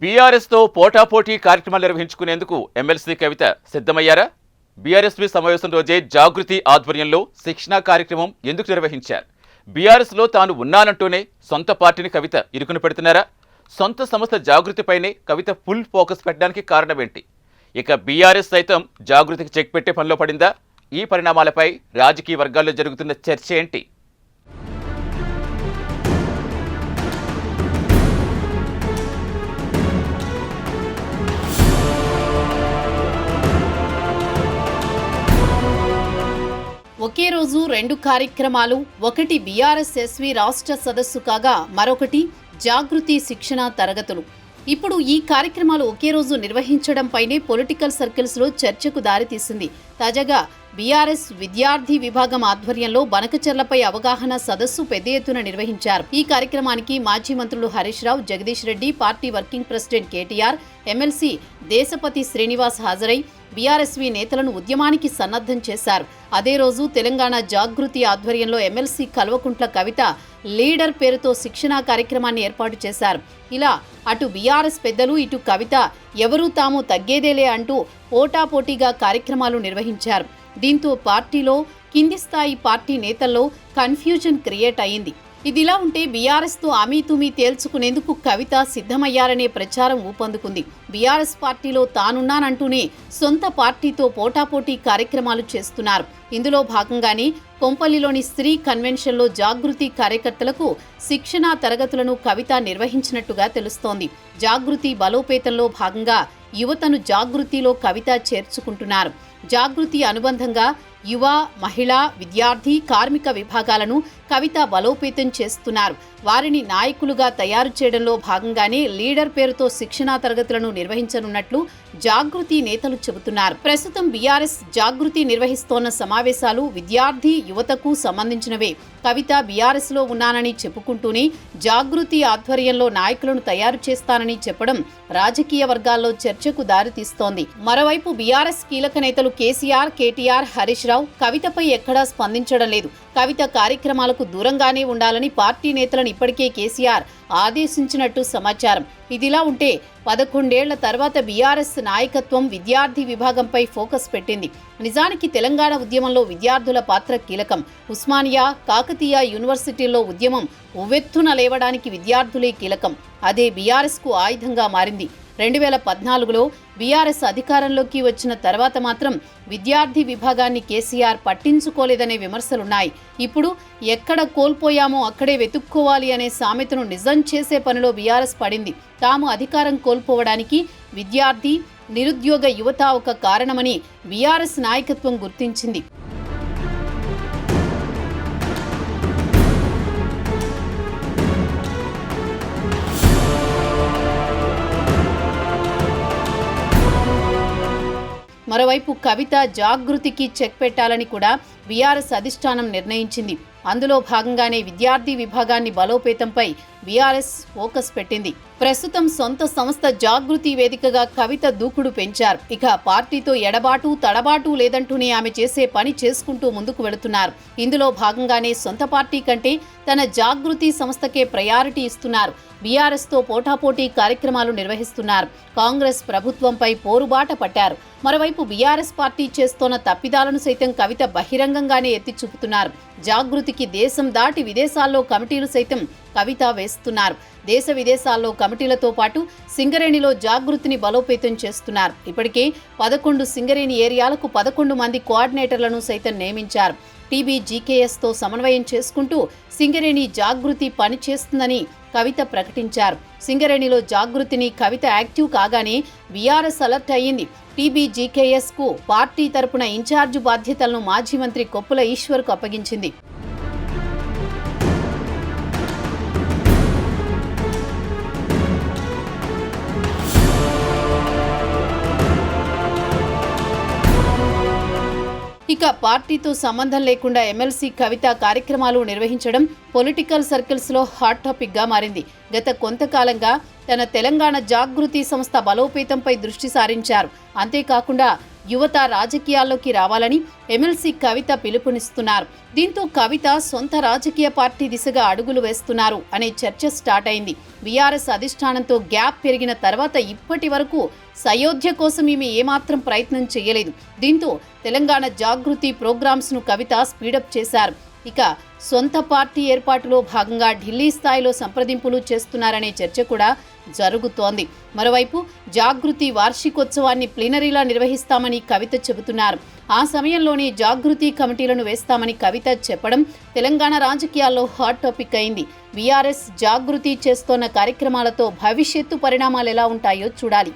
బీఆర్ఎస్తో పోటాపోటీ కార్యక్రమాలు నిర్వహించుకునేందుకు ఎమ్మెల్సీ కవిత సిద్ధమయ్యారా? బీఆర్ఎస్పీ సమావేశం రోజే జాగృతి ఆధ్వర్యంలో శిక్షణా కార్యక్రమం ఎందుకు నిర్వహించారు? బీఆర్ఎస్లో తాను ఉన్నానంటూనే సొంత పార్టీని కవిత ఇరుకుని పెడుతున్నారా? సొంత సంస్థ జాగృతిపైనే కవిత ఫుల్ ఫోకస్ పెట్టడానికి కారణమేంటి? ఇక బీఆర్ఎస్ సైతం జాగృతికి చెక్ పెట్టే పనిలో పడిందా? ఈ పరిణామాలపై రాజకీయ వర్గాల్లో జరుగుతున్న చర్చ ఏంటి? ఒకే రోజు రెండు కార్యక్రమాలు, ఒకటి బీఆర్ఎస్ ఎస్వి రాష్ట్ర సదస్సు కాగా మరొకటి జాగృతి శిక్షణ తరగతులు. ఇప్పుడు ఈ కార్యక్రమాలు ఒకే రోజు నిర్వహించడంపైనే పొలిటికల్ సర్కిల్స్లో చర్చకు దారితీసింది. తాజాగా బీఆర్ఎస్ విద్యార్థి విభాగం ఆధ్వర్యంలో బనకచెర్లపై అవగాహన సదస్సు పెద్ద ఎత్తున నిర్వహించారు. ఈ కార్యక్రమానికి మాజీ మంత్రులు Harish Rao, Jagadish Reddy, party working president KTR, MLC Deshapati Srinivas హాజరై బీఆర్ఎస్వి నేతలను ఉద్యమానికి సన్నద్ధం చేశారు. అదే రోజు తెలంగాణ జాగృతి ఆధ్వర్యంలో ఎమ్మెల్సీ కల్వకుంట్ల కవిత లీడర్ పేరుతో శిక్షణా కార్యక్రమాన్ని ఏర్పాటు చేశారు. ఇలా అటు బీఆర్ఎస్ పెద్దలు, ఇటు కవిత ఎవరూ తాము తగ్గేదేలే అంటూ పోటాపోటీగా కార్యక్రమాలు నిర్వహించారు. దీంతో పార్టీలో కింది స్థాయి పార్టీ నేతల్లో కన్ఫ్యూజన్ క్రియేట్ అయింది. ఇదిలా ఉంటే బీఆర్ఎస్తో ఆమీతుమీ తేల్చుకునేందుకు కవిత సిద్ధమయ్యారనే ప్రచారం ఊపందుకుంది. బీఆర్ఎస్ పార్టీలో తానున్నానంటూనే సొంత పార్టీతో పోటాపోటీ కార్యక్రమాలు చేస్తున్నారు. ఇందులో భాగంగానే కొంపల్లిలోని స్త్రీ కన్వెన్షన్లో జాగృతి కార్యకర్తలకు శిక్షణా తరగతులను కవిత నిర్వహించినట్టుగా తెలుస్తోంది. జాగృతి బలోపేతంలో భాగంగా యువతను జాగృతిలో కవిత చేర్చుకుంటున్నారు. జాగృతి అనుబంధంగా యువ, మహిళా, విద్యార్థి, కార్మిక విభాగాలను కవిత బలోపేతం చేస్తున్నారు. వారిని నాయకులుగా తయారు చేయడంలో భాగంగానే లీడర్ పేరుతో శిక్షణా తరగతులను నిర్వహించనున్నట్లు జాగృతి నేతలు చెబుతున్నారు. ప్రస్తుతం బీఆర్ఎస్ జాగృతి నిర్వహిస్తోన్న సమావేశాలు విద్యార్థి యువతకు సంబంధించినవే. కవిత బీఆర్ఎస్లో ఉన్నానని చెప్పుకుంటూనే జాగృతి ఆధ్వర్యంలో నాయకులను తయారు చేస్తానని చెప్పడం రాజకీయ వర్గాల్లో చర్చకు దారితీస్తోంది. మరోవైపు బీఆర్ఎస్ కీలక నేతలు కేసీఆర్, కేటీఆర్, హరీష్ రావు కవితపై ఎక్కడా స్పందించడం లేదు. కవిత కార్యక్రమాలకు దూరంగానే ఉండాలని పార్టీ నేతలను ఇప్పటికే కేసీఆర్ ఆదేశించినట్టు సమాచారం. ఇదిలా ఉంటే 11 ఏళ్ల తర్వాత బీఆర్ఎస్ నాయకత్వం విద్యార్థి విభాగంపై ఫోకస్ పెట్టింది. నిజానికి తెలంగాణ ఉద్యమంలో విద్యార్థుల పాత్ర కీలకం. ఉస్మానియా, కాకతీయ యూనివర్సిటీల్లో ఉద్యమం ఉవ్వెత్తున లేవడానికి విద్యార్థులే కీలకం. అదే బీఆర్ఎస్కు ఆయుధంగా మారింది. 2014లో బీఆర్ఎస్ అధికారంలోకి వచ్చిన తర్వాత మాత్రం విద్యార్థి విభాగాన్ని కేసీఆర్ పట్టించుకోలేదనే విమర్శలున్నాయి. ఇప్పుడు ఎక్కడ కోల్పోయామో అక్కడే వెతుక్కోవాలి అనే సామెతను నిజం చేసే పనిలో బీఆర్ఎస్ పడింది. తాము అధికారం కోల్పోవడానికి విద్యార్థి, నిరుద్యోగ యువత ఒక కారణమని బీఆర్ఎస్ నాయకత్వం గుర్తించింది. మరోవైపు కవిత జాగృతికి చెక్ పెట్టాలని కూడా బీఆర్ఎస్ అధిష్టానం నిర్ణయించింది. అందులో భాగంగానే విద్యార్థి విభాగాన్ని బలోపేతంపై బీఆర్ఎస్ ఫోకస్ పెట్టింది. ప్రస్తుతం సొంత సంస్థ జాగృతి వేదికగా కవిత దూకుడు పెంచారు. ఇక పార్టీతో ఎడబాటు, తడబాటు లేదంటూనే ఆమె చేసే పని చేసుకుంటూ ముందుకు వెళుతున్నారు. ఇందులో భాగంగానే సొంత పార్టీ కంటే తన జాగృతి సంస్థకే ప్రయారిటీ ఇస్తున్నారు. బీఆర్ఎస్తో పోటాపోటీ కార్యక్రమాలు నిర్వహిస్తున్నారు. కాంగ్రెస్ ప్రభుత్వంపై పోరుబాట పట్టారు. మరోవైపు బీఆర్ఎస్ పార్టీ చేస్తోన్న తప్పిదాలను సైతం కవిత బహిరంగంగానే ఎత్తి చూపుతున్నారు. జాగృతికి దేశం దాటి విదేశాల్లో కమిటీలు సైతం కవిత వేస్తున్నారు. దేశ విదేశాల్లో కమిటీలతో పాటు సింగరేణిలో జాగృతిని బలోపేతం చేస్తున్నారు. ఇప్పటికే 11 సింగరేణి ఏరియాలకు 11 మంది కోఆర్డినేటర్లను సైతం నియమించారు. టీబీజీకేఎస్తో సమన్వయం చేసుకుంటూ సింగరేణి జాగృతి పనిచేస్తుందని కవిత ప్రకటించారు. సింగరేణిలో జాగృతిని కవిత యాక్టివ్ కాగానే బీఆర్ఎస్ అలర్ట్ అయ్యింది. టీబీజీకేఎస్కు పార్టీ తరపున ఇన్ఛార్జి బాధ్యతలను మాజీ మంత్రి కొప్పుల ఈశ్వర్కు అప్పగించింది. ఇక పార్టీతో సంబంధం లేకుండా ఎమ్మెల్సీ కవిత కార్యక్రమాలు నిర్వహించడం పొలిటికల్ సర్కిల్స్లో హాట్ టాపిక్గా మారింది. గత కొంతకాలంగా తన తెలంగాణ జాగృతి సంస్థ బలోపేతంపై దృష్టి సారించారు. అంతేకాకుండా యువత రాజకీయాల్లోకి రావాలని ఎమ్మెల్సీ కవిత పిలుపునిస్తున్నారు. దీంతో కవిత సొంత రాజకీయ పార్టీ దిశగా అడుగులు వేస్తున్నారు అనే చర్చ స్టార్ట్ అయింది. బీఆర్ఎస్ అధిష్టానంతో గ్యాప్ పెరిగిన తర్వాత ఇప్పటి వరకు సయోధ్య కోసం ఈమె ఏమాత్రం ప్రయత్నం చేయలేదు. దీంతో తెలంగాణ జాగృతి ప్రోగ్రామ్స్ను కవిత స్పీడప్ చేశారు. ఇక సొంత పార్టీ ఏర్పాటులో భాగంగా ఢిల్లీ స్థాయిలో సంప్రదింపులు చేస్తున్నారనే చర్చ కూడా జరుగుతోంది. మరోవైపు జాగృతి వార్షికోత్సవాన్ని ప్లీనరీలా నిర్వహిస్తామని కవిత చెబుతున్నారు. ఆ సమయంలోనే జాగృతి కమిటీలను వేస్తామని కవిత చెప్పడం తెలంగాణ రాజకీయాల్లో హాట్ టాపిక్ అయింది. బీఆర్ఎస్ జాగృతి చేస్తోన్న కార్యక్రమాలతో భవిష్యత్తు పరిణామాలు ఎలా ఉంటాయో చూడాలి.